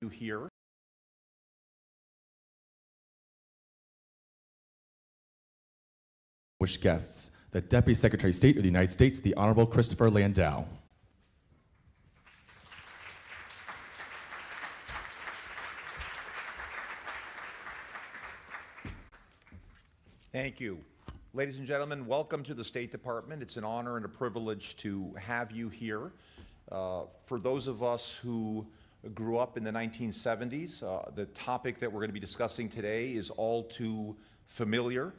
you here. Distinguished guests, the Deputy Secretary of State of the United States, the Honorable Christopher Landau. Thank you. Ladies and gentlemen, welcome to the State Department. It's an honor and a privilege to have you here. For those of us who grew up in the 1970s, the topic that we're going to be discussing today is all too familiar.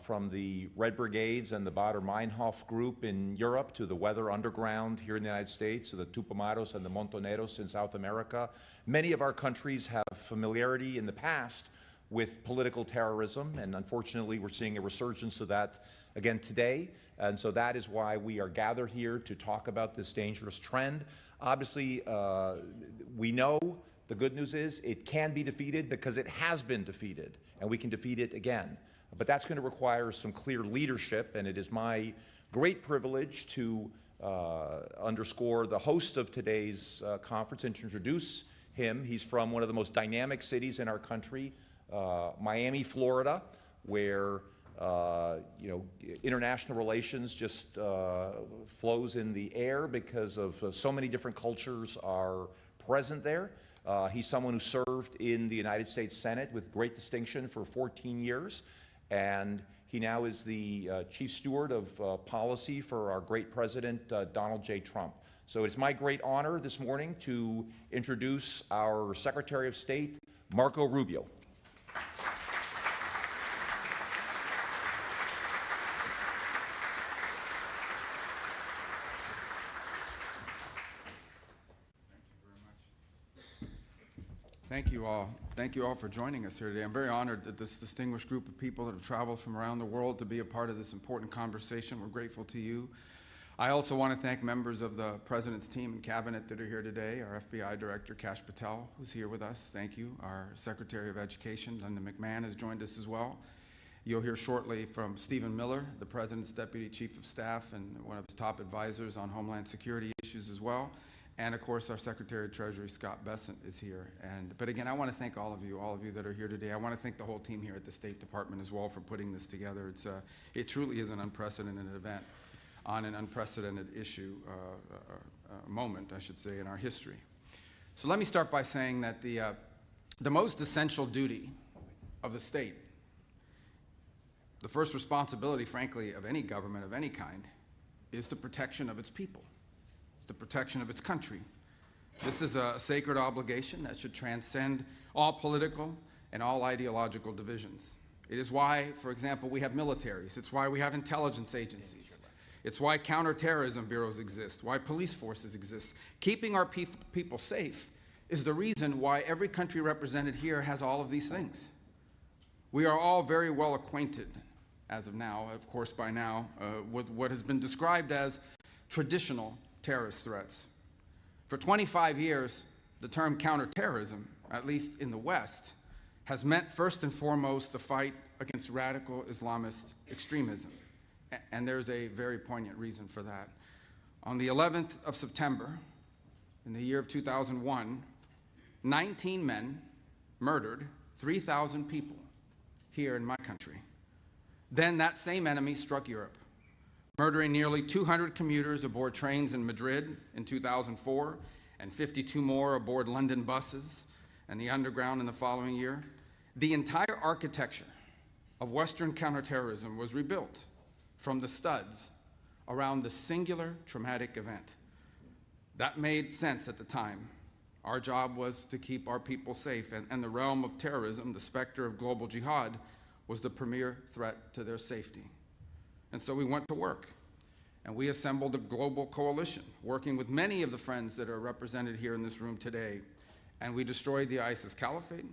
From the Red Brigades and the Baader-Meinhof group in Europe to the Weather Underground here in the United States, to the Tupamaros and the Montoneros in South America. Many of our countries have familiarity in the past with political terrorism, and unfortunately we're seeing a resurgence of that again today. And so that is why we are gathered here to talk about this dangerous trend. Obviously, we know the good news is it can be defeated because it has been defeated, and we can defeat it again. But that's going to require some clear leadership, and it is my great privilege to underscore the host of today's conference and to introduce him. He's from one of the most dynamic cities in our country, Miami, Florida, where international relations just flows in the air because of so many different cultures are present there. He's someone who served in the United States Senate with great distinction for 14 years. And he now is the chief steward of policy for our great president, Donald J. Trump. So it's my great honor this morning to introduce our Secretary of State, Marco Rubio. Thank you all. Thank you all for joining us here today. I'm very honored that this distinguished group of people that have traveled from around the world to be a part of this important conversation. We're grateful to you. I also want to thank members of the President's team and cabinet that are here today. Our FBI Director, Kash Patel, who's here with us. Thank you. Our Secretary of Education, Linda McMahon, has joined us as well. You'll hear shortly from Stephen Miller, the President's Deputy Chief of Staff and one of his top advisors on Homeland Security issues as well. And of course, our Secretary of Treasury, Scott Bessent, is here. But again, I want to thank all of you that are here today. I want to thank the whole team here at the State Department as well for putting this together. It truly is an unprecedented event on an unprecedented issue, moment, I should say, in our history. So let me start by saying that the most essential duty of the state, the first responsibility, frankly, of any government of any kind, is the protection of its people. The protection of its country. This is a sacred obligation that should transcend all political and all ideological divisions. It is why, for example, we have militaries. It's why we have intelligence agencies. It's why counterterrorism bureaus exist, why police forces exist. Keeping our people safe is the reason why every country represented here has all of these things. We are all very well acquainted, as of now, of course by now, with what has been described as traditional terrorist threats. For 25 years, the term counterterrorism, at least in the West, has meant first and foremost the fight against radical Islamist extremism. And there's a very poignant reason for that. On the 11th of September, in the year of 2001, 19 men murdered 3,000 people here in my country. Then that same enemy struck Europe, murdering nearly 200 commuters aboard trains in Madrid in 2004, and 52 more aboard London buses and the underground in the following year. The entire architecture of Western counterterrorism was rebuilt from the studs around the singular traumatic event. That made sense at the time. Our job was to keep our people safe, and the realm of terrorism, the specter of global jihad, was the premier threat to their safety. And so we went to work, and we assembled a global coalition, working with many of the friends that are represented here in this room today. And we destroyed the ISIS caliphate,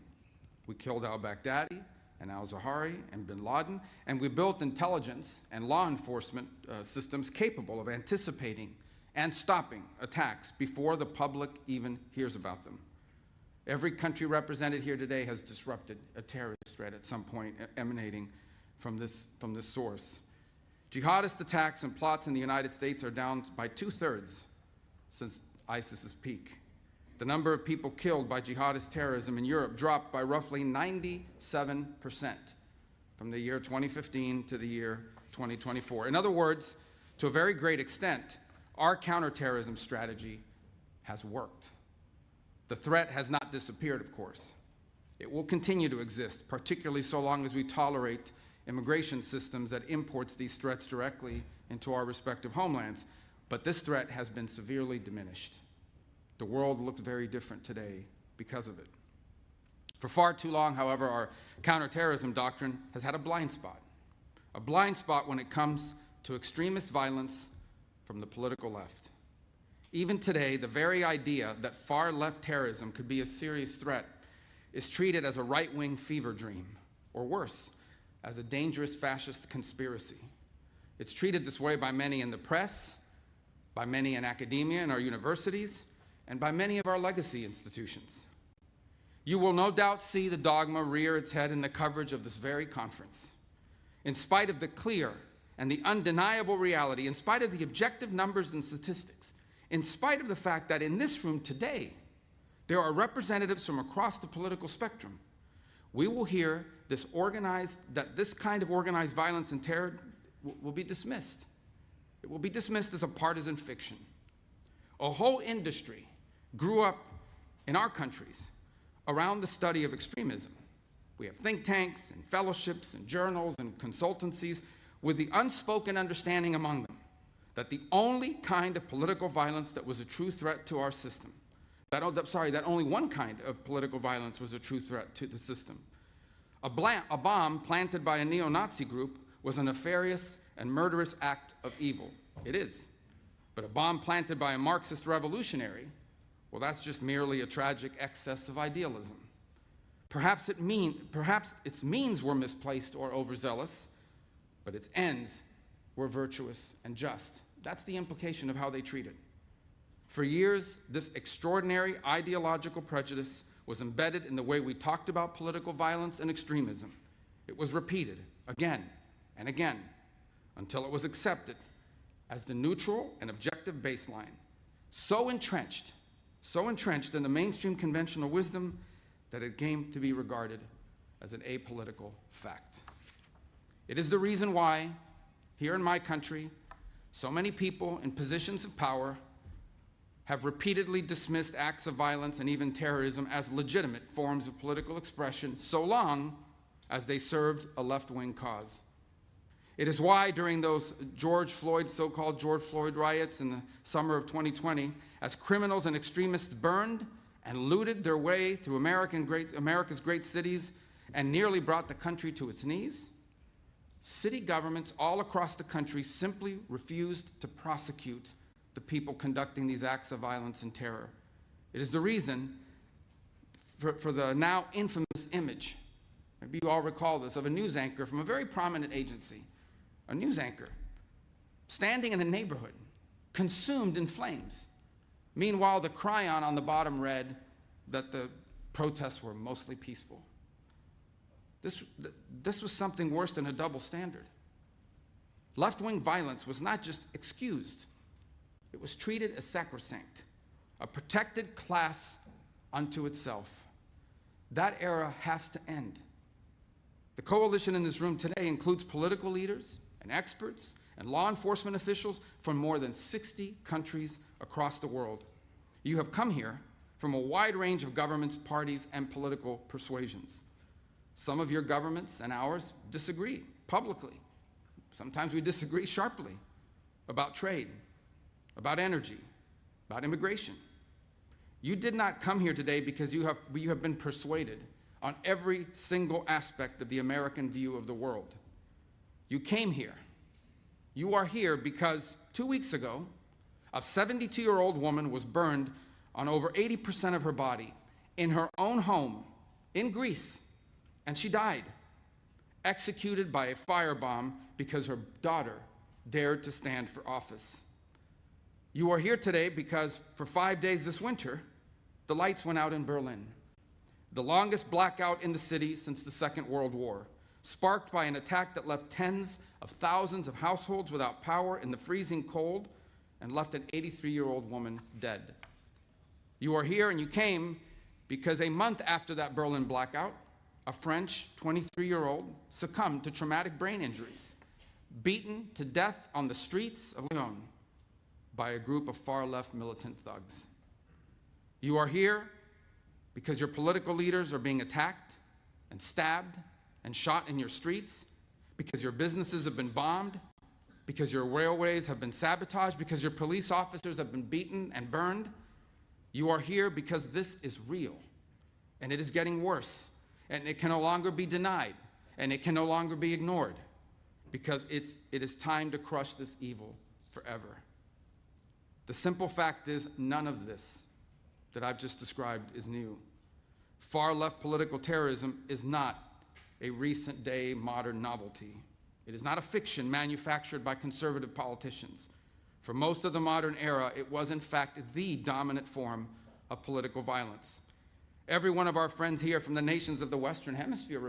we killed al-Baghdadi and al-Zawahiri and bin Laden, and we built intelligence and law enforcement systems capable of anticipating and stopping attacks before the public even hears about them. Every country represented here today has disrupted a terrorist threat at some point emanating from this source. Jihadist attacks and plots in the United States are down by 2/3 since ISIS's peak. the number of people killed by jihadist terrorism in Europe dropped by roughly 97% from the year 2015 to the year 2024. In other words, to a very great extent, our counterterrorism strategy has worked. The threat has not disappeared, of course. It will continue to exist, particularly so long as we tolerate immigration systems that imports these threats directly into our respective homelands. But this threat has been severely diminished. The world looks very different today because of it. For far too long, however, our counterterrorism doctrine has had a blind spot when it comes to extremist violence from the political left. Even today, the very idea that far-left terrorism could be a serious threat is treated as a right-wing fever dream, or worse, as a dangerous fascist conspiracy. It's treated this way by many in the press, by many in academia and our universities, and by many of our legacy institutions. You will no doubt see the dogma rear its head in the coverage of this very conference. In spite of the clear and the undeniable reality, in spite of the objective numbers and statistics, in spite of the fact that in this room today, there are representatives from across the political spectrum, we will hear that this kind of organized violence and terror will be dismissed. It will be dismissed as a partisan fiction. A whole industry grew up in our countries around the study of extremism. We have think tanks and fellowships and journals and consultancies with the unspoken understanding among them that the only kind of political violence that was a true threat to our system, that only one kind of political violence was a true threat to the system. A bomb planted by a neo-Nazi group was a nefarious and murderous act of evil. It is. But a bomb planted by a Marxist revolutionary, well, that's just merely a tragic excess of idealism. Perhaps its means were misplaced or overzealous, but its ends were virtuous and just. That's the implication of how they treat it. For years, this extraordinary ideological prejudice was embedded in the way we talked about political violence and extremism. It was repeated again and again until it was accepted as the neutral and objective baseline, so entrenched in the mainstream conventional wisdom that it came to be regarded as an apolitical fact. It is the reason why, here in my country, so many people in positions of power have repeatedly dismissed acts of violence and even terrorism as legitimate forms of political expression, so long as they served a left-wing cause. It is why during those so-called George Floyd riots in the summer of 2020, as criminals and extremists burned and looted their way through America's great cities and nearly brought the country to its knees, city governments all across the country simply refused to prosecute the people conducting these acts of violence and terror. It is the reason for the now infamous image, maybe you all recall this, of a news anchor from a very prominent agency, a news anchor standing in a neighborhood consumed in flames. Meanwhile, the chyron on the bottom read that the protests were mostly peaceful. This was something worse than a double standard. Left-wing violence was not just excused, it was treated as sacrosanct, a protected class unto itself. That era has to end. The coalition in this room today includes political leaders and experts and law enforcement officials from more than 60 countries across the world. You have come here from a wide range of governments, parties, and political persuasions. Some of your governments and ours disagree publicly. Sometimes we disagree sharply about trade, about energy, about immigration. You did not come here today because you have been persuaded on every single aspect of the American view of the world. You came here. You are here because 2 weeks ago, a 72-year-old woman was burned on over 80% of her body in her own home in Greece, and she died, executed by a firebomb because her daughter dared to stand for office. You are here today because for 5 days this winter, the lights went out in Berlin, the longest blackout in the city since the Second World War, sparked by an attack that left tens of thousands of households without power in the freezing cold and left an 83-year-old woman dead. You are here and you came because a month after that Berlin blackout, a French 23-year-old succumbed to traumatic brain injuries, beaten to death on the streets of Lyon by a group of far-left militant thugs. You are here because your political leaders are being attacked and stabbed and shot in your streets, because your businesses have been bombed, because your railways have been sabotaged, because your police officers have been beaten and burned. You are here because this is real, and it is getting worse, and it can no longer be denied, and it can no longer be ignored, because it is time to crush this evil forever. The simple fact is, none of this that I've just described is new. Far-left political terrorism is not a recent-day modern novelty. It is not a fiction manufactured by conservative politicians. For most of the modern era, it was in fact the dominant form of political violence. Every one of our friends here from the nations of the Western Hemisphere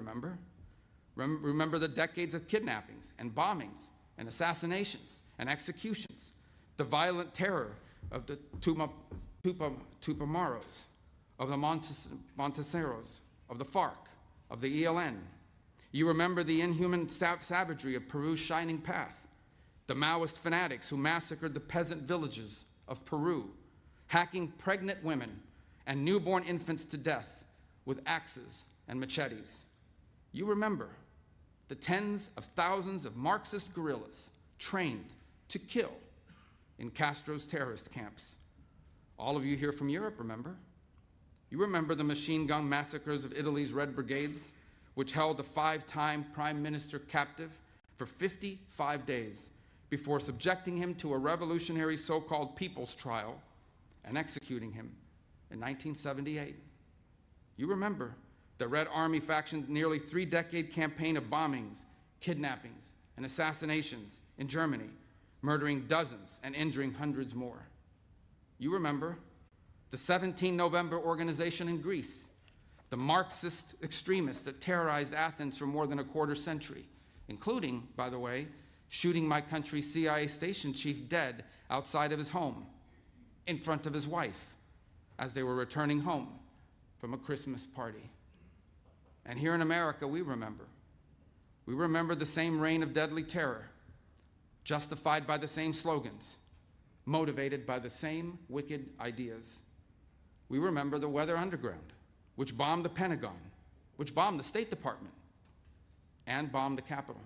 remember the decades of kidnappings and bombings and assassinations and executions, the violent terror of the Tupamaros, of the Monteseros, of the FARC, of the ELN. You remember the inhuman savagery of Peru's Shining Path, the Maoist fanatics who massacred the peasant villages of Peru, hacking pregnant women and newborn infants to death with axes and machetes. You remember the tens of thousands of Marxist guerrillas trained to kill in Castro's terrorist camps. All of you here from Europe remember. You remember the machine gun massacres of Italy's Red Brigades, which held a 5-time prime minister captive for 55 days before subjecting him to a revolutionary so-called people's trial and executing him in 1978. You remember the Red Army faction's nearly 3-decade campaign of bombings, kidnappings, and assassinations in Germany, murdering dozens and injuring hundreds more. You remember the 17 November organization in Greece, the Marxist extremists that terrorized Athens for more than a quarter century, including, by the way, shooting my country's CIA station chief dead outside of his home, in front of his wife, as they were returning home from a Christmas party. And here in America, we remember. We remember the same reign of deadly terror, justified by the same slogans, motivated by the same wicked ideas. We remember the Weather Underground, which bombed the Pentagon, which bombed the State Department, and bombed the Capitol.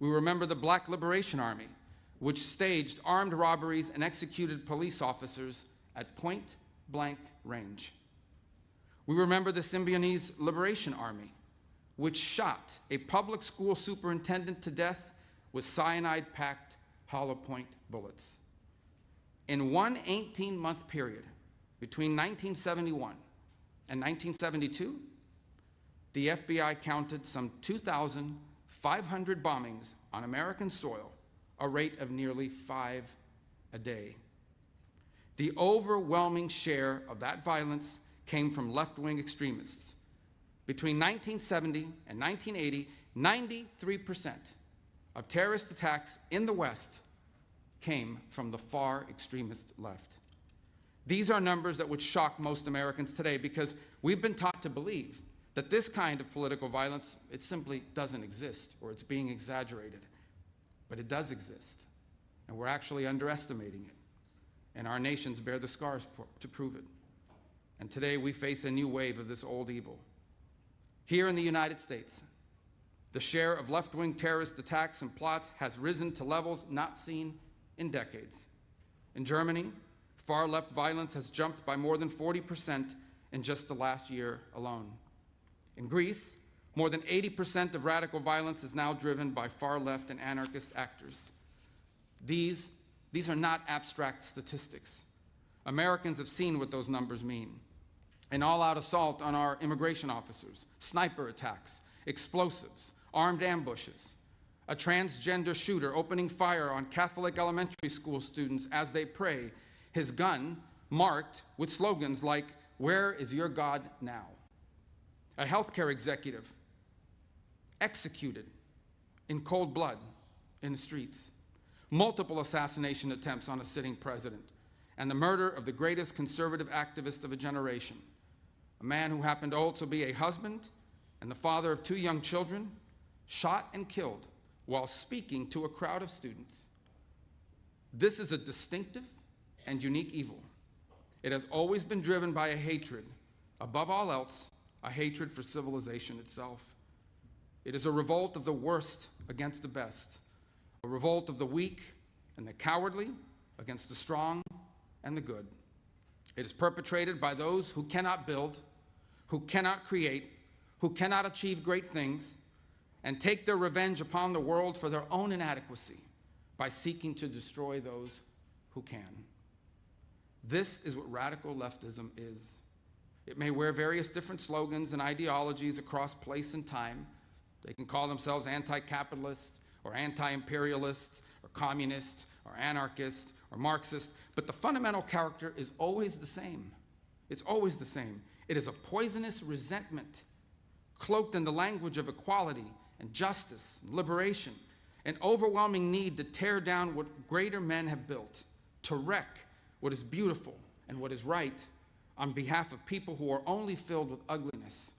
We remember the Black Liberation Army, which staged armed robberies and executed police officers at point-blank range. We remember the Symbionese Liberation Army, which shot a public school superintendent to death with cyanide-packed hollow point bullets. In one 18-month period, between 1971 and 1972, the FBI counted some 2,500 bombings on American soil, a rate of nearly 5 a day. The overwhelming share of that violence came from left-wing extremists. Between 1970 and 1980, 93% of terrorist attacks in the West came from the far extremist left. These are numbers that would shock most Americans today because we've been taught to believe that this kind of political violence, it simply doesn't exist or it's being exaggerated. But it does exist, and we're actually underestimating it. And our nations bear the scars to prove it. And today we face a new wave of this old evil. Here in the United States, the share of left-wing terrorist attacks and plots has risen to levels not seen in decades. In Germany, far-left violence has jumped by more than 40% in just the last year alone. In Greece, more than 80% of radical violence is now driven by far-left and anarchist actors. These are not abstract statistics. Americans have seen what those numbers mean. An all-out assault on our immigration officers, sniper attacks, explosives, armed ambushes, a transgender shooter opening fire on Catholic elementary school students as they pray, his gun marked with slogans like, "Where is your God now?" A healthcare executive executed in cold blood in the streets. Multiple assassination attempts on a sitting president. and the murder of the greatest conservative activist of a generation, a man who happened to also be a husband and the father of 2 young children, shot and killed while speaking to a crowd of students. This is a distinctive and unique evil. It has always been driven by a hatred, above all else, a hatred for civilization itself. It is a revolt of the worst against the best, a revolt of the weak and the cowardly against the strong and the good. It is perpetrated by those who cannot build, who cannot create, who cannot achieve great things, and take their revenge upon the world for their own inadequacy by seeking to destroy those who can. This is what radical leftism is. It may wear various different slogans and ideologies across place and time. They can call themselves anti-capitalist or anti-imperialist or communist or anarchist or Marxist, but the fundamental character is always the same. It's always the same. It is a poisonous resentment cloaked in the language of equality and justice and liberation, an overwhelming need to tear down what greater men have built, to wreck what is beautiful and what is right on behalf of people who are only filled with ugliness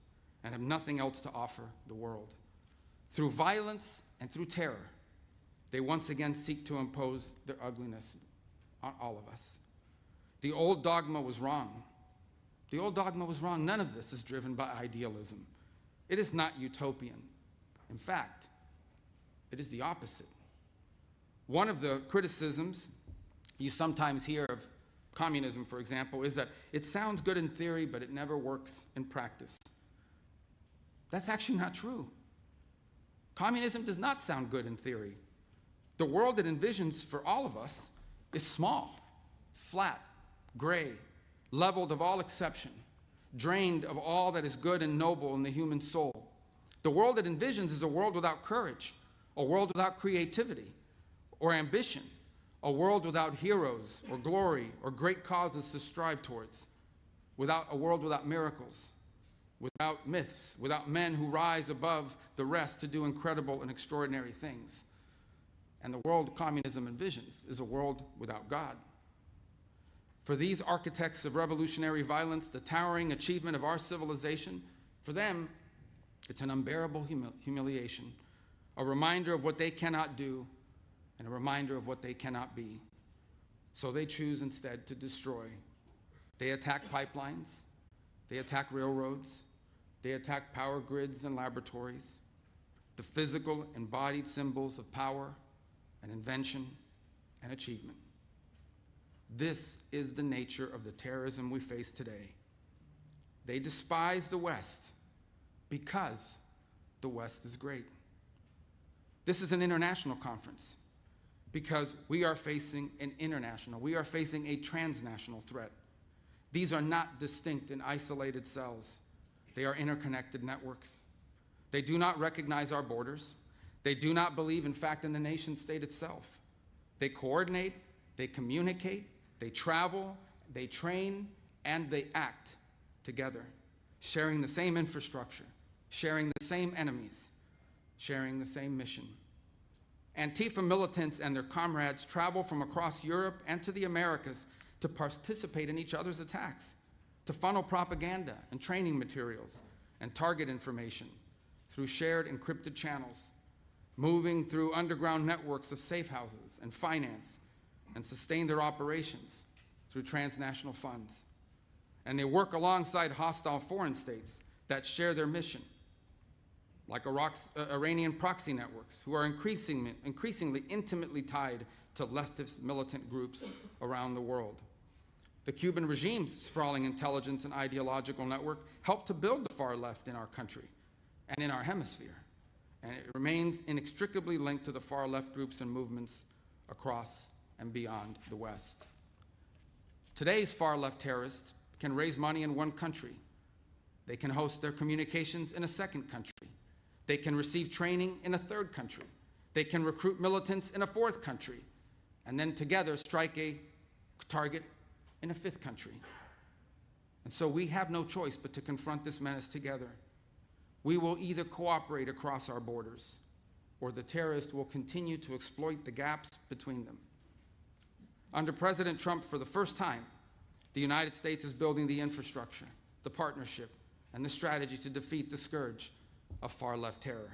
and have nothing else to offer the world. Through violence and through terror, they once again seek to impose their ugliness on all of us. The old dogma was wrong. The old dogma was wrong. None of this is driven by idealism. It is not utopian. In fact, it is the opposite. One of the criticisms you sometimes hear of communism, for example, is that it sounds good in theory, but it never works in practice. That's actually not true. Communism does not sound good in theory. The world it envisions for all of us is small, flat, gray, leveled of all exception, drained of all that is good and noble in the human soul. The world it envisions is a world without courage, a world without creativity or ambition, a world without heroes or glory or great causes to strive towards, a world without miracles, without myths, without men who rise above the rest to do incredible and extraordinary things. And the world communism envisions is a world without God. For these architects of revolutionary violence, the towering achievement of our civilization, for them, it's an unbearable humiliation, a reminder of what they cannot do, and a reminder of what they cannot be. So they choose instead to destroy. They attack pipelines, they attack railroads, they attack power grids and laboratories, the physical embodied symbols of power and invention and achievement. This is the nature of the terrorism we face today. They despise the West because the West is great. This is an international conference because we are facing a transnational threat. These are not distinct and isolated cells. They are interconnected networks. They do not recognize our borders. They do not believe, in fact, in the nation state itself. They coordinate, they communicate, they travel, they train, and they act together, sharing the same infrastructure, sharing the same enemies, sharing the same mission. Antifa militants and their comrades travel from across Europe and to the Americas to participate in each other's attacks, to funnel propaganda and training materials and target information through shared encrypted channels, moving through underground networks of safe houses and finance, and sustain their operations through transnational funds. And they work alongside hostile foreign states that share their mission, like Iranian proxy networks, who are increasingly intimately tied to leftist militant groups around the world. The Cuban regime's sprawling intelligence and ideological network helped to build the far left in our country and in our hemisphere, and it remains inextricably linked to the far left groups and movements across and beyond the West. Today's far left terrorists can raise money in one country. They can host their communications in a second country. They can receive training in a third country. They can recruit militants in a fourth country, and then together strike a target in a fifth country. And so we have no choice but to confront this menace together. We will either cooperate across our borders, or the terrorists will continue to exploit the gaps between them. Under President Trump, for the first time, the United States is building the infrastructure, the partnership, and the strategy to defeat the scourge of far-left terror.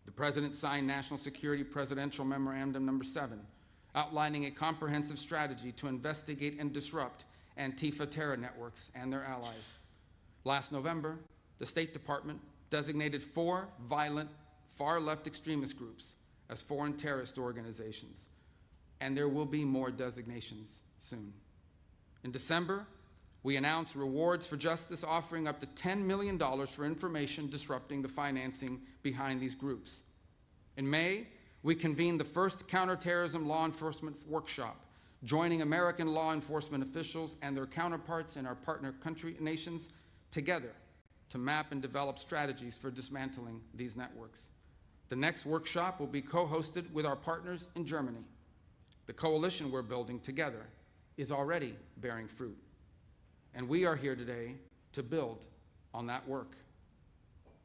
The President signed National Security Presidential Memorandum Number 7, outlining a comprehensive strategy to investigate and disrupt Antifa terror networks and their allies. Last November, the State Department designated 4 violent far-left extremist groups as foreign terrorist organizations, and there will be more designations soon. In December, we announced Rewards for Justice, offering up to $10 million for information disrupting the financing behind these groups. In May, we convened the first counterterrorism law enforcement workshop, joining American law enforcement officials and their counterparts in our partner nations together to map and develop strategies for dismantling these networks. The next workshop will be co-hosted with our partners in Germany. The coalition we're building together is already bearing fruit. And we are here today to build on that work.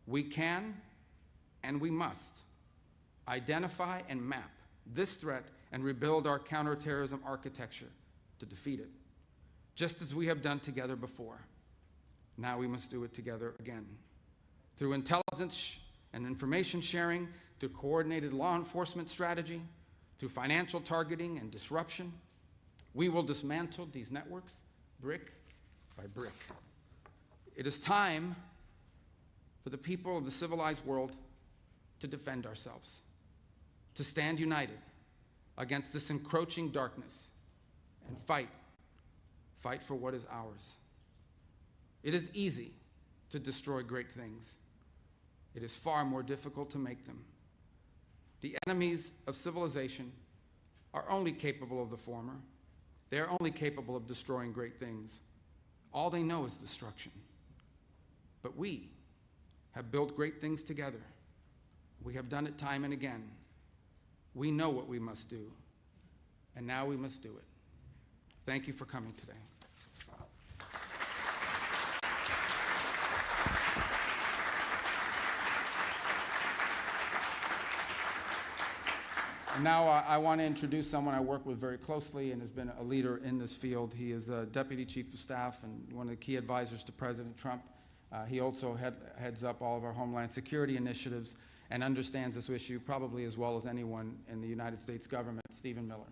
We can and we must identify and map this threat and rebuild our counterterrorism architecture to defeat it, just as we have done together before. Now we must do it together again. Through intelligence and information sharing, through coordinated law enforcement strategy, through financial targeting and disruption, we will dismantle these networks brick by brick. It is time for the people of the civilized world to defend ourselves, to stand united against this encroaching darkness and fight for what is ours. It is easy to destroy great things. It is far more difficult to make them. The enemies of civilization are only capable of the former. They are only capable of destroying great things. All they know is destruction. But we have built great things together. We have done it time and again. We know what we must do, and now we must do it. Thank you for coming today. And now I want to introduce someone I work with very closely and has been a leader in this field. He is a Deputy Chief of Staff and one of the key advisors to President Trump. He also heads up all of our Homeland Security initiatives and understands this issue probably as well as anyone in the United States government, Stephen Miller.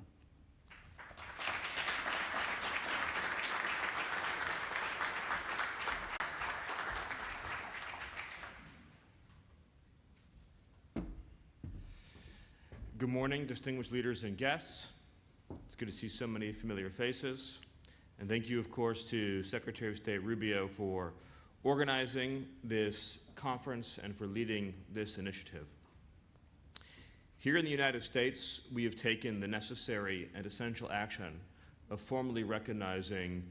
Good morning, distinguished leaders and guests. It's good to see so many familiar faces. And thank you, of course, to Secretary of State Rubio for organizing this conference and for leading this initiative. Here in the United States, we have taken the necessary and essential action of formally recognizing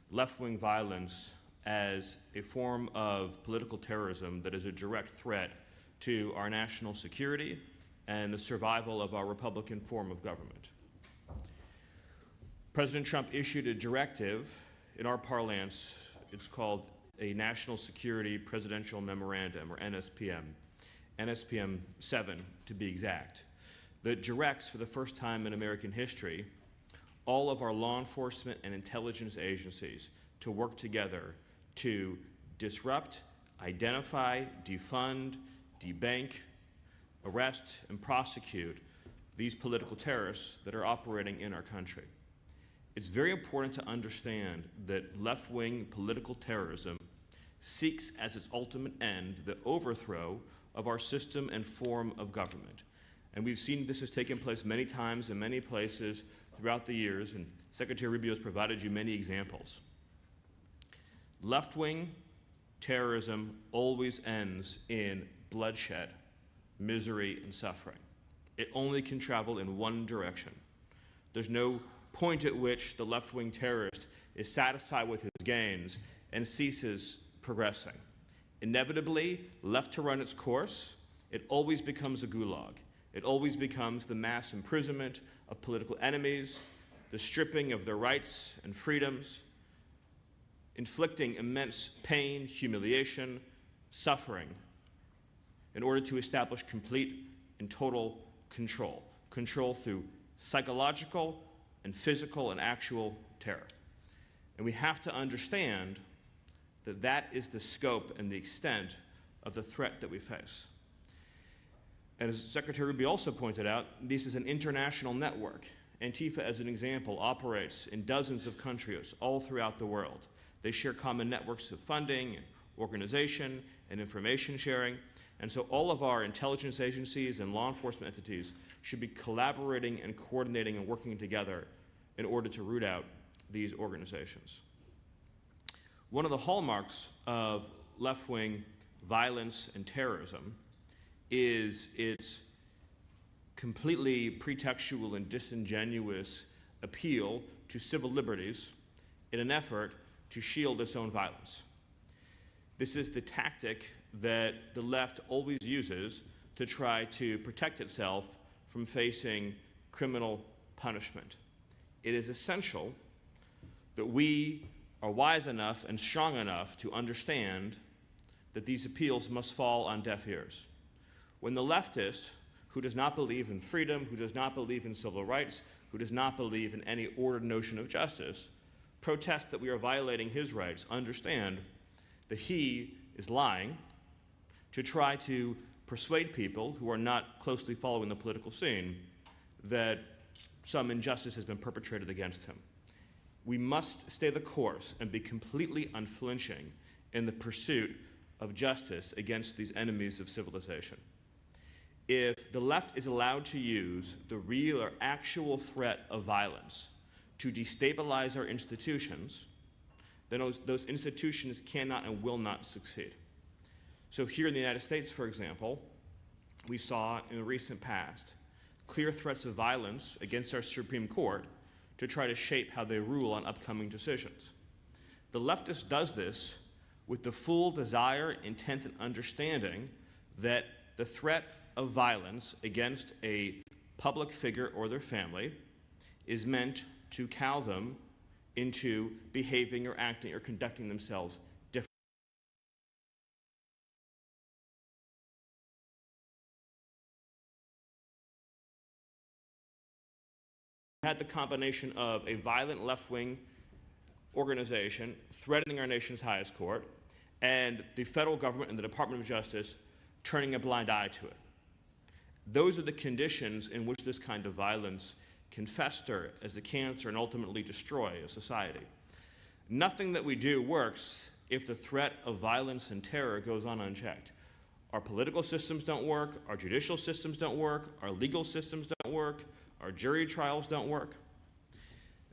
left-wing violence as a form of political terrorism that is a direct threat to our national security and the survival of our Republican form of government. President Trump issued a directive, in our parlance, it's called a National Security Presidential Memorandum, or NSPM, NSPM 7 to be exact, that directs for the first time in American history all of our law enforcement and intelligence agencies to work together to disrupt, identify, defund, debank, arrest, and prosecute these political terrorists that are operating in our country. It's very important to understand that left-wing political terrorism seeks as its ultimate end the overthrow of our system and form of government. And we've seen this has taken place many times in many places throughout the years, and Secretary Rubio has provided you many examples. Left-wing terrorism always ends in bloodshed, misery, and suffering. It only can travel in one direction. There's no point at which the left-wing terrorist is satisfied with his gains and ceases progressing. Inevitably, left to run its course, it always becomes a gulag. It always becomes the mass imprisonment of political enemies, the stripping of their rights and freedoms, inflicting immense pain, humiliation, suffering, in order to establish complete and total control. Control through psychological and physical and actual terror. And we have to understand that that is the scope and the extent of the threat that we face. And as Secretary Ruby also pointed out, this is an international network. Antifa, as an example, operates in dozens of countries all throughout the world. They share common networks of funding, and organization, and information sharing. And so all of our intelligence agencies and law enforcement entities should be collaborating and coordinating and working together in order to root out these organizations. One of the hallmarks of left-wing violence and terrorism is its completely pretextual and disingenuous appeal to civil liberties in an effort to shield its own violence. This is the tactic that the left always uses to try to protect itself from facing criminal punishment. It is essential that we are wise enough and strong enough to understand that these appeals must fall on deaf ears. When the leftist, who does not believe in freedom, who does not believe in civil rights, who does not believe in any ordered notion of justice, protests that we are violating his rights, understand that he is lying to try to persuade people who are not closely following the political scene that some injustice has been perpetrated against him. We must stay the course and be completely unflinching in the pursuit of justice against these enemies of civilization. If the left is allowed to use the real or actual threat of violence to destabilize our institutions, then those institutions cannot and will not succeed. So here in the United States, for example, we saw in the recent past clear threats of violence against our Supreme Court to try to shape how they rule on upcoming decisions. The leftist does this with the full desire, intent, and understanding that the threat of violence against a public figure or their family is meant to cow them into behaving or acting or conducting themselves differently. We had the combination of a violent left-wing organization threatening our nation's highest court and the federal government and the Department of Justice turning a blind eye to it. Those are the conditions in which this kind of violence can fester as a cancer and ultimately destroy a society. Nothing that we do works if the threat of violence and terror goes on unchecked. Our political systems don't work, our judicial systems don't work, our legal systems don't work, our jury trials don't work.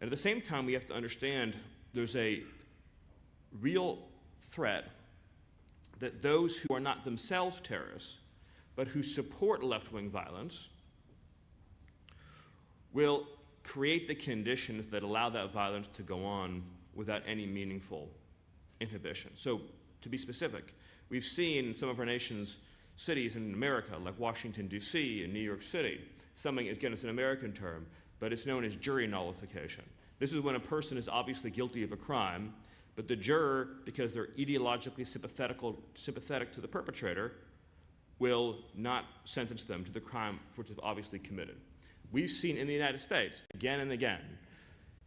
And at the same time, we have to understand there's a real threat that those who are not themselves terrorists, but who support left-wing violence, will create the conditions that allow that violence to go on without any meaningful inhibition. So, to be specific, we've seen in some of our nation's cities in America, like Washington, D.C. and New York City, something, again, it's an American term, but it's known as jury nullification. This is when a person is obviously guilty of a crime, but the juror, because they're ideologically sympathetic to the perpetrator, will not sentence them to the crime which they've obviously committed. We've seen in the United States, again and again,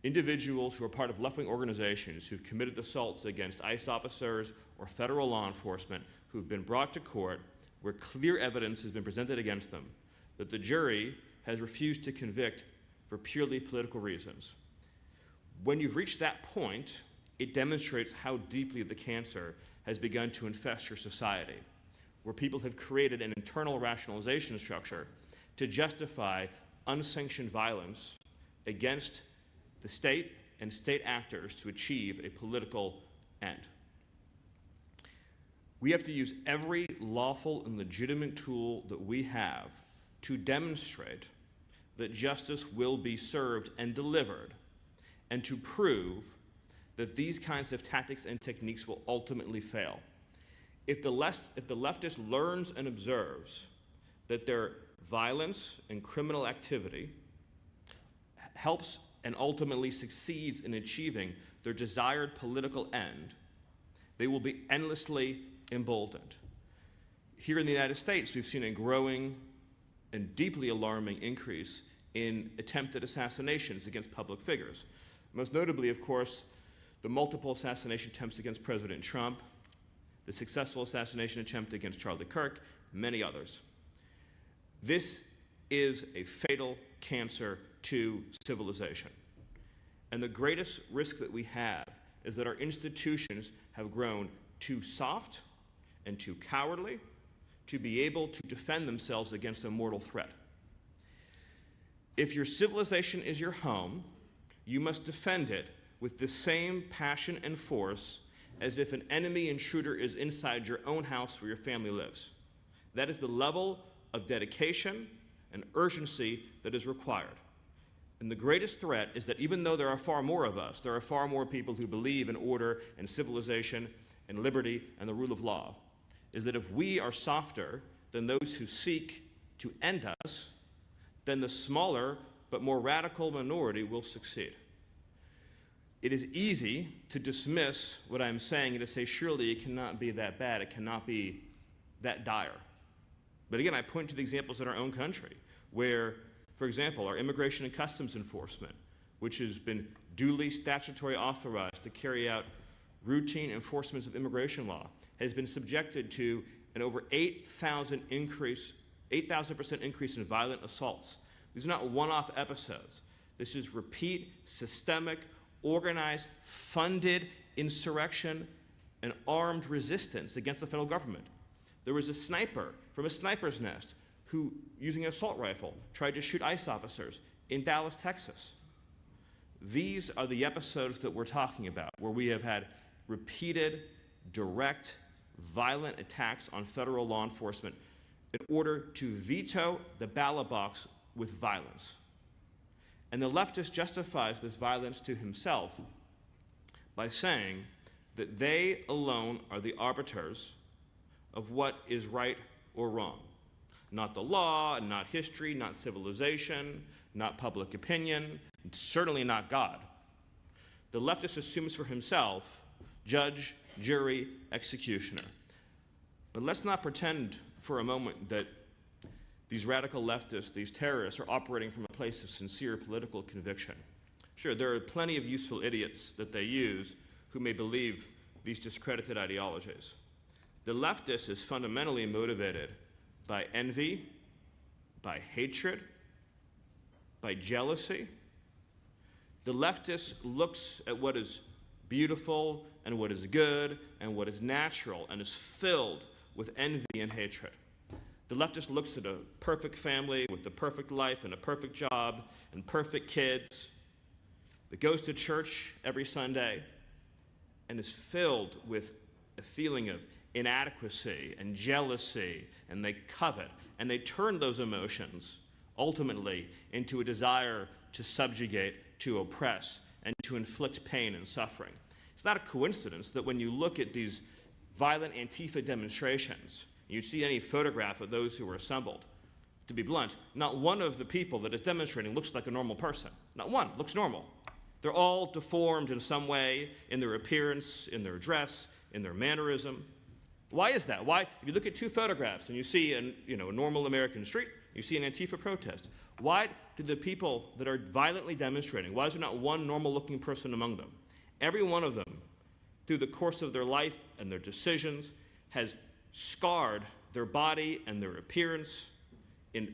individuals who are part of left-wing organizations who've committed assaults against ICE officers or federal law enforcement who've been brought to court where clear evidence has been presented against them that the jury has refused to convict for purely political reasons. When you've reached that point, it demonstrates how deeply the cancer has begun to infest your society, where people have created an internal rationalization structure to justify unsanctioned violence against the state and state actors to achieve a political end. We have to use every lawful and legitimate tool that we have to demonstrate that justice will be served and delivered, and to prove that these kinds of tactics and techniques will ultimately fail. If the leftist learns and observes that their violence and criminal activity helps and ultimately succeeds in achieving their desired political end, they will be endlessly emboldened. Here in the United States, we've seen a growing and deeply alarming increase in attempted assassinations against public figures. Most notably, of course, the multiple assassination attempts against President Trump, the successful assassination attempt against Charlie Kirk, many others. This is a fatal cancer to civilization. And the greatest risk that we have is that our institutions have grown too soft and too cowardly to be able to defend themselves against a mortal threat. If your civilization is your home, you must defend it with the same passion and force as if an enemy intruder is inside your own house where your family lives. That is the level of dedication and urgency that is required. And the greatest threat is that even though there are far more of us, there are far more people who believe in order and civilization and liberty and the rule of law, is that if we are softer than those who seek to end us, then the smaller but more radical minority will succeed. It is easy to dismiss what I'm saying and to say, surely it cannot be that bad, it cannot be that dire. But again, I point to the examples in our own country where, for example, our Immigration and Customs Enforcement, which has been duly statutory authorized to carry out routine enforcements of immigration law, has been subjected to an over 8,000% increase in violent assaults. These are not one-off episodes. This is repeat, systemic, organized, funded insurrection and armed resistance against the federal government. There was a sniper from a sniper's nest who, using an assault rifle, tried to shoot ICE officers in Dallas, Texas. These are the episodes that we're talking about, where we have had repeated, direct, violent attacks on federal law enforcement in order to veto the ballot box with violence. And the leftist justifies this violence to himself by saying that they alone are the arbiters of what is right or wrong. Not the law, not history, not civilization, not public opinion, certainly not God. The leftist assumes for himself judge, jury, executioner. But let's not pretend for a moment that these radical leftists, these terrorists, are operating from a place of sincere political conviction. Sure, there are plenty of useful idiots that they use who may believe these discredited ideologies. The leftist is fundamentally motivated by envy, by hatred, by jealousy. The leftist looks at what is beautiful and what is good and what is natural and is filled with envy and hatred. The leftist looks at a perfect family with the perfect life and a perfect job and perfect kids that goes to church every Sunday and is filled with a feeling of inadequacy and jealousy, and they covet, and they turn those emotions ultimately into a desire to subjugate, to oppress, and to inflict pain and suffering. It's not a coincidence that when you look at these violent Antifa demonstrations, you see any photograph of those who were assembled. To be blunt, not one of the people that is demonstrating looks like a normal person. Not one looks normal. They're all deformed in some way in their appearance, in their dress, in their mannerism. Why is that? Why, if you look at two photographs and you see a normal American street, you see an Antifa protest, why do the people that are violently demonstrating, why is there not one normal-looking person among them? Every one of them, through the course of their life and their decisions, has scarred their body and their appearance in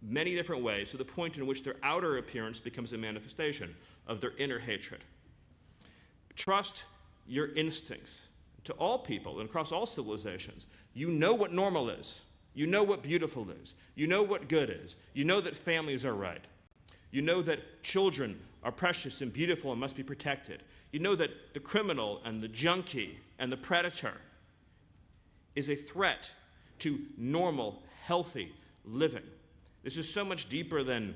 many different ways to the point in which their outer appearance becomes a manifestation of their inner hatred. Trust your instincts. To all people and across all civilizations, you know what normal is. You know what beautiful is. You know what good is. You know that families are right. You know that children are precious and beautiful and must be protected. You know that the criminal and the junkie and the predator is a threat to normal, healthy living. This is so much deeper than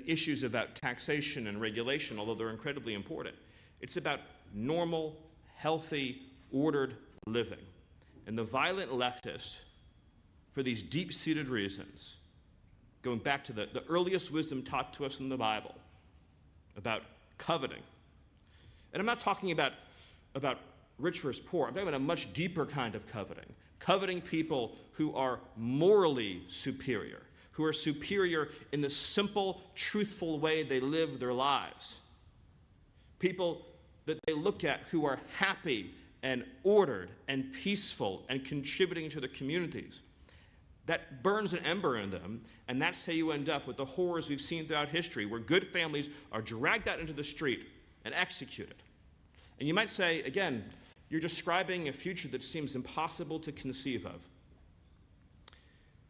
issues about taxation and regulation, although they're incredibly important. It's about normal, healthy, ordered living. And the violent leftists, for these deep-seated reasons, going back to the earliest wisdom taught to us in the Bible about coveting. And I'm not talking about rich versus poor. I'm talking about a much deeper kind of coveting. Coveting people who are morally superior, who are superior in the simple, truthful way they live their lives. People that they look at who are happy and ordered and peaceful and contributing to their communities. That burns an ember in them, and that's how you end up with the horrors we've seen throughout history, where good families are dragged out into the street and executed. And you might say, again, you're describing a future that seems impossible to conceive of.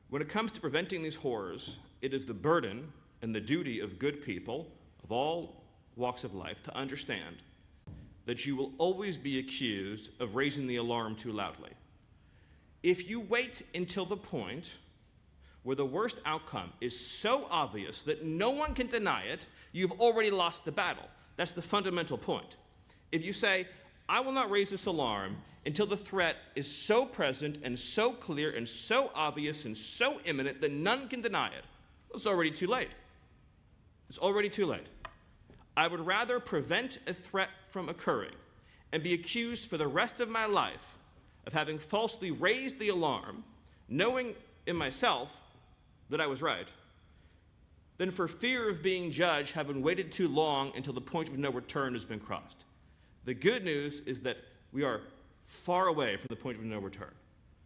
When it comes to preventing these horrors, it is the burden and the duty of good people of all walks of life to understand that you will always be accused of raising the alarm too loudly. If you wait until the point where the worst outcome is so obvious that no one can deny it, you've already lost the battle. That's the fundamental point. If you say, I will not raise this alarm until the threat is so present and so clear and so obvious and so imminent that none can deny it, it's already too late. It's already too late. I would rather prevent a threat from occurring and be accused for the rest of my life of having falsely raised the alarm, knowing in myself that I was right, than for fear of being judged having waited too long until the point of no return has been crossed. The good news is that we are far away from the point of no return.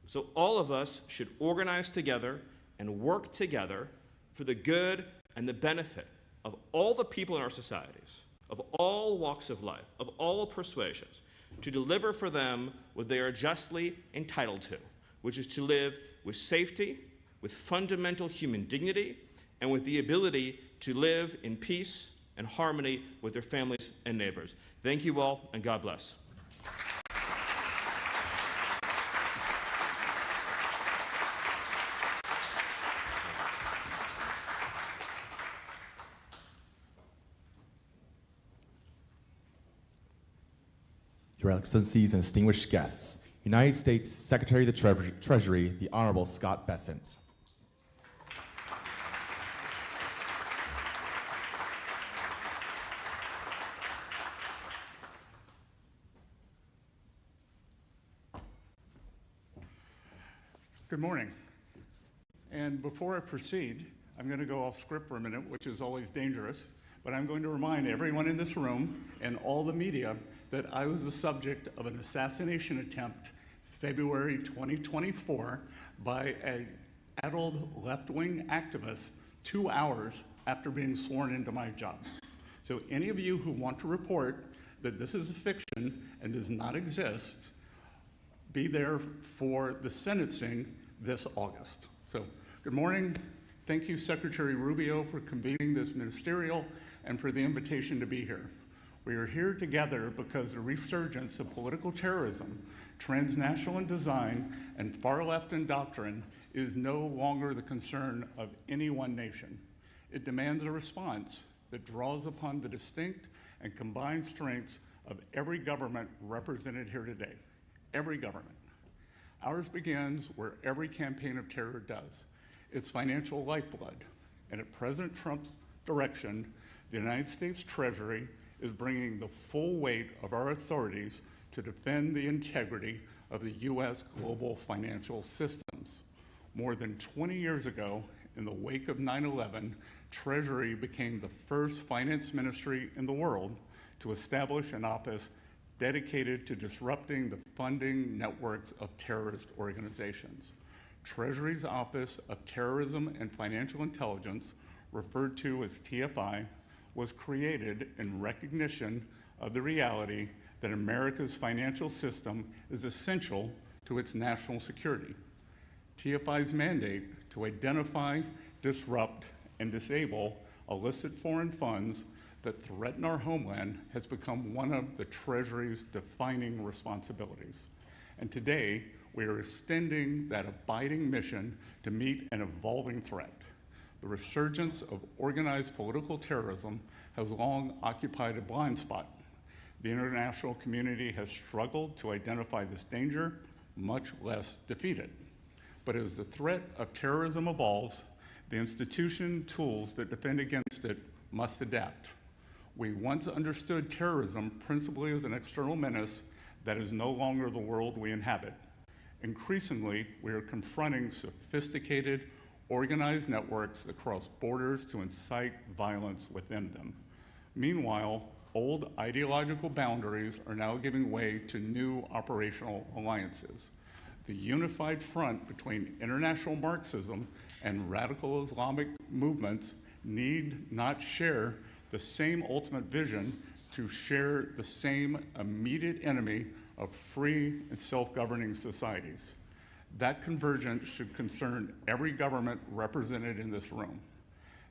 So all of us should organize together and work together for the good and the benefit of all the people in our societies, of all walks of life, of all persuasions, to deliver for them what they are justly entitled to, which is to live with safety, with fundamental human dignity, and with the ability to live in peace and harmony with their families and neighbors. Thank you all, and God bless. Your Excellencies and distinguished guests, United States Secretary of the Treasury, the Honorable Scott Bessent. Good morning. And before I proceed, I'm going to go off script for a minute, which is always dangerous, but I'm going to remind everyone in this room and all the media that I was the subject of an assassination attempt February 2024 by an adult left-wing activist 2 hours after being sworn into my job. So any of you who want to report that this is a fiction and does not exist, be there for the sentencing this August. So, good morning. Thank you, Secretary Rubio, for convening this ministerial and for the invitation to be here. We are here together because the resurgence of political terrorism, transnational in design, and far-left in doctrine is no longer the concern of any one nation. It demands a response that draws upon the distinct and combined strengths of every government represented here today. Every government. Ours begins where every campaign of terror does. It's financial lifeblood. And at President Trump's direction, the United States Treasury is bringing the full weight of our authorities to defend the integrity of the U.S. global financial systems. More than 20 years ago, in the wake of 9/11, Treasury became the first finance ministry in the world to establish an office dedicated to disrupting the funding networks of terrorist organizations. Treasury's Office of Terrorism and Financial Intelligence, referred to as TFI, was created in recognition of the reality that America's financial system is essential to its national security. TFI's mandate to identify, disrupt, and disable illicit foreign funds that threaten our homeland has become one of the Treasury's defining responsibilities. And today, we are extending that abiding mission to meet an evolving threat. The resurgence of organized political terrorism has long occupied a blind spot. The international community has struggled to identify this danger, much less defeat it. But as the threat of terrorism evolves, the institution tools that defend against it must adapt. We once understood terrorism principally as an external menace that is no longer the world we inhabit. Increasingly, we are confronting sophisticated, organized networks that cross borders to incite violence within them. Meanwhile, old ideological boundaries are now giving way to new operational alliances. The unified front between international Marxism and radical Islamic movements need not share the same ultimate vision to share the same immediate enemy of free and self-governing societies. That convergence should concern every government represented in this room.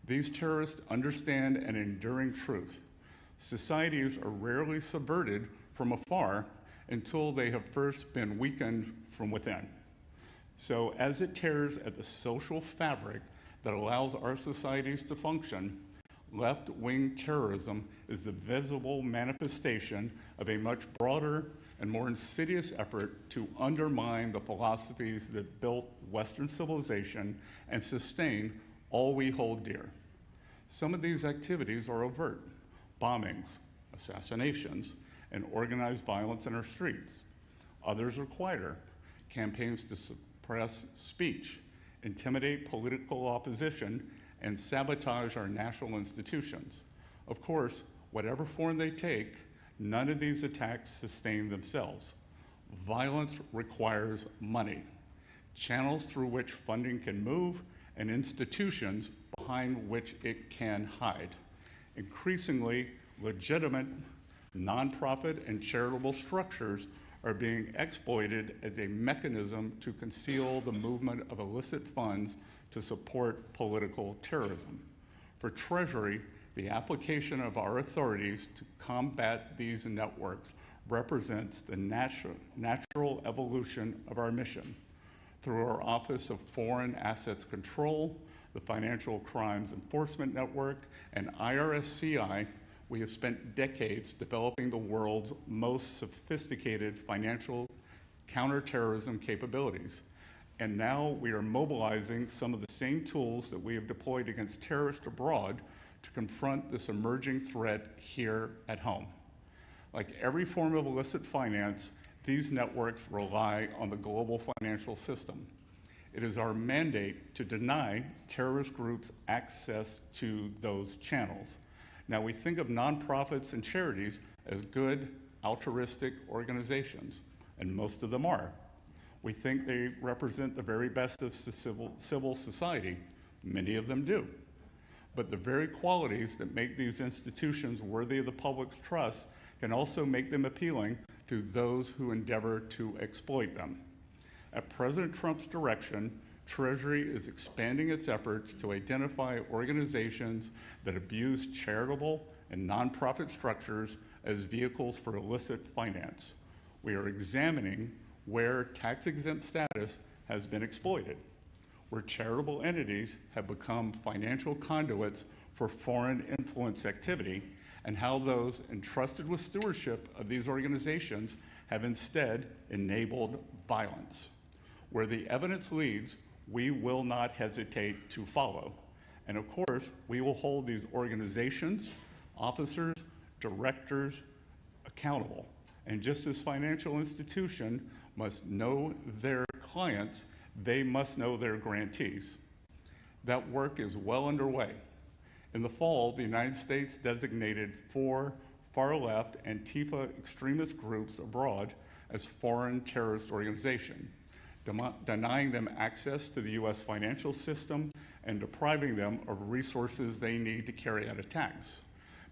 These terrorists understand an enduring truth. Societies are rarely subverted from afar until they have first been weakened from within. So as it tears at the social fabric that allows our societies to function, left-wing terrorism is the visible manifestation of a much broader and more insidious effort to undermine the philosophies that built Western civilization and sustain all we hold dear. Some of these activities are overt: bombings, assassinations, and organized violence in our streets. Others are quieter: campaigns to suppress speech, intimidate political opposition, and sabotage our national institutions. Of course, whatever form they take, none of these attacks sustain themselves. Violence requires money, channels through which funding can move, and institutions behind which it can hide. Increasingly, legitimate nonprofit and charitable structures are being exploited as a mechanism to conceal the movement of illicit funds to support political terrorism. For Treasury, the application of our authorities to combat these networks represents the natural evolution of our mission. Through our Office of Foreign Assets Control, the Financial Crimes Enforcement Network, and IRSCI, we have spent decades developing the world's most sophisticated financial counterterrorism capabilities. And now we are mobilizing some of the same tools that we have deployed against terrorists abroad to confront this emerging threat here at home. Like every form of illicit finance, these networks rely on the global financial system. It is our mandate to deny terrorist groups access to those channels. Now, we think of nonprofits and charities as good, altruistic organizations, and most of them are. We think they represent the very best of civil society. Many of them do. But the very qualities that make these institutions worthy of the public's trust can also make them appealing to those who endeavor to exploit them. At President Trump's direction, Treasury is expanding its efforts to identify organizations that abuse charitable and nonprofit structures as vehicles for illicit finance. We are examining where tax-exempt status has been exploited, where charitable entities have become financial conduits for foreign influence activity, and how those entrusted with stewardship of these organizations have instead enabled violence. Where the evidence leads, we will not hesitate to follow. And of course, we will hold these organizations, officers, directors accountable. And just as financial institutions must know their clients, they must know their grantees. That work is well underway. In the fall, the United States designated 4 far-left Antifa extremist groups abroad as foreign terrorist organizations, denying them access to the U.S. financial system and depriving them of resources they need to carry out attacks.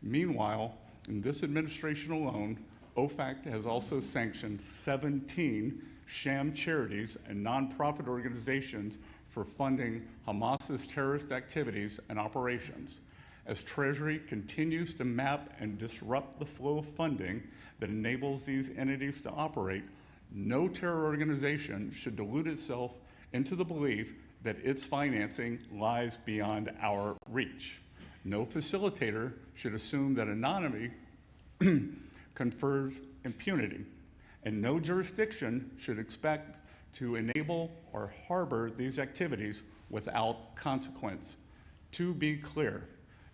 Meanwhile, in this administration alone, OFAC has also sanctioned 17 sham charities and nonprofit organizations for funding Hamas's terrorist activities and operations. As Treasury continues to map and disrupt the flow of funding that enables these entities to operate, no terror organization should delude itself into the belief that its financing lies beyond our reach. No facilitator should assume that anonymity confers impunity, and no jurisdiction should expect to enable or harbor these activities without consequence. To be clear,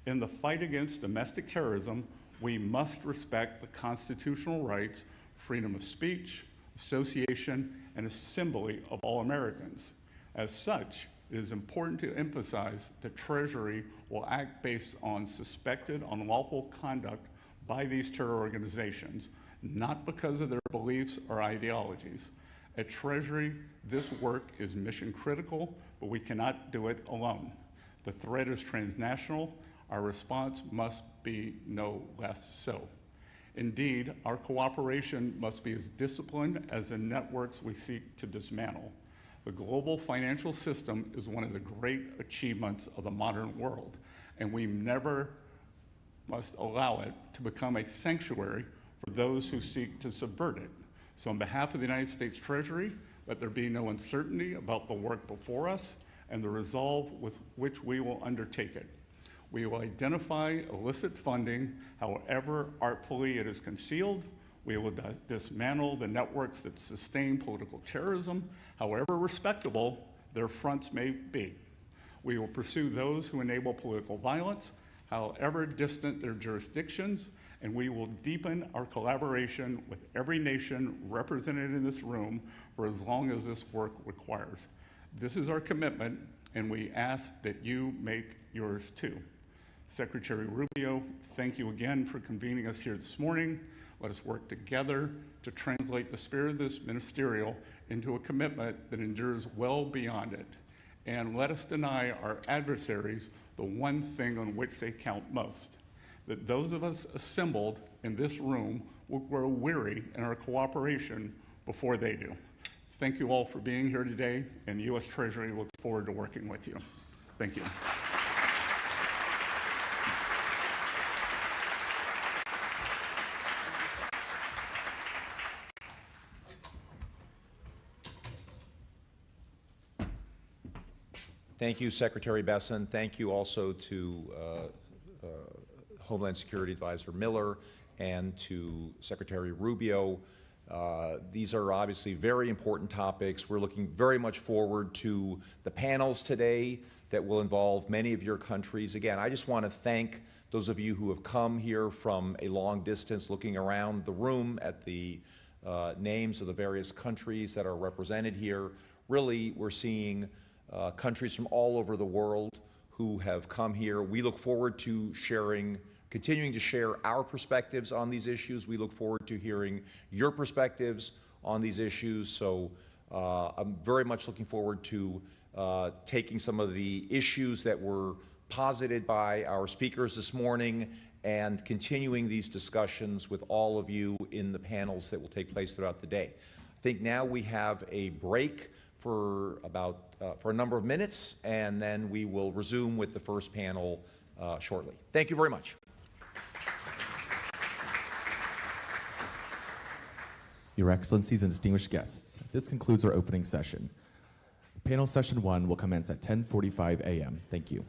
in the fight against domestic terrorism, we must respect the constitutional rights, freedom of speech, association, and assembly of all Americans. As such, it is important to emphasize that Treasury will act based on suspected unlawful conduct by these terror organizations, not because of their beliefs or ideologies. At Treasury, this work is mission critical, but we cannot do it alone. The threat is transnational. Our response must be no less so. Indeed, our cooperation must be as disciplined as the networks we seek to dismantle. The global financial system is one of the great achievements of the modern world, and we never must allow it to become a sanctuary for those who seek to subvert it. So on behalf of the United States Treasury, let there be no uncertainty about the work before us and the resolve with which we will undertake it. We will identify illicit funding, however artfully it is concealed. We will dismantle the networks that sustain political terrorism, however respectable their fronts may be. We will pursue those who enable political violence, however distant their jurisdictions, and we will deepen our collaboration with every nation represented in this room for as long as this work requires. This is our commitment, and we ask that you make yours too. Secretary Rubio, thank you again for convening us here this morning. Let us work together to translate the spirit of this ministerial into a commitment that endures well beyond it. And let us deny our adversaries the one thing on which they count most, that those of us assembled in this room will grow weary in our cooperation before they do. Thank you all for being here today, and the U.S. Treasury looks forward to working with you. Thank you. Thank you, Secretary Besson. Thank you also to Homeland Security Advisor Miller and to Secretary Rubio. These are obviously very important topics. We're looking very much forward to the panels today that will involve many of your countries. Again, I just want to thank those of you who have come here from a long distance, looking around the room at the names of the various countries that are represented here. Really, we're seeing countries from all over the world who have come here. We look forward to continuing to share our perspectives on these issues. We look forward to hearing your perspectives on these issues. So I'm very much looking forward to taking some of the issues that were posited by our speakers this morning and continuing these discussions with all of you in the panels that will take place throughout the day. I think now we have a break for a number of minutes, and then we will resume with the first panel shortly. Thank you very much. Your Excellencies and distinguished guests, this concludes our opening session. Panel session 1 will commence at 10:45 a.m. Thank you.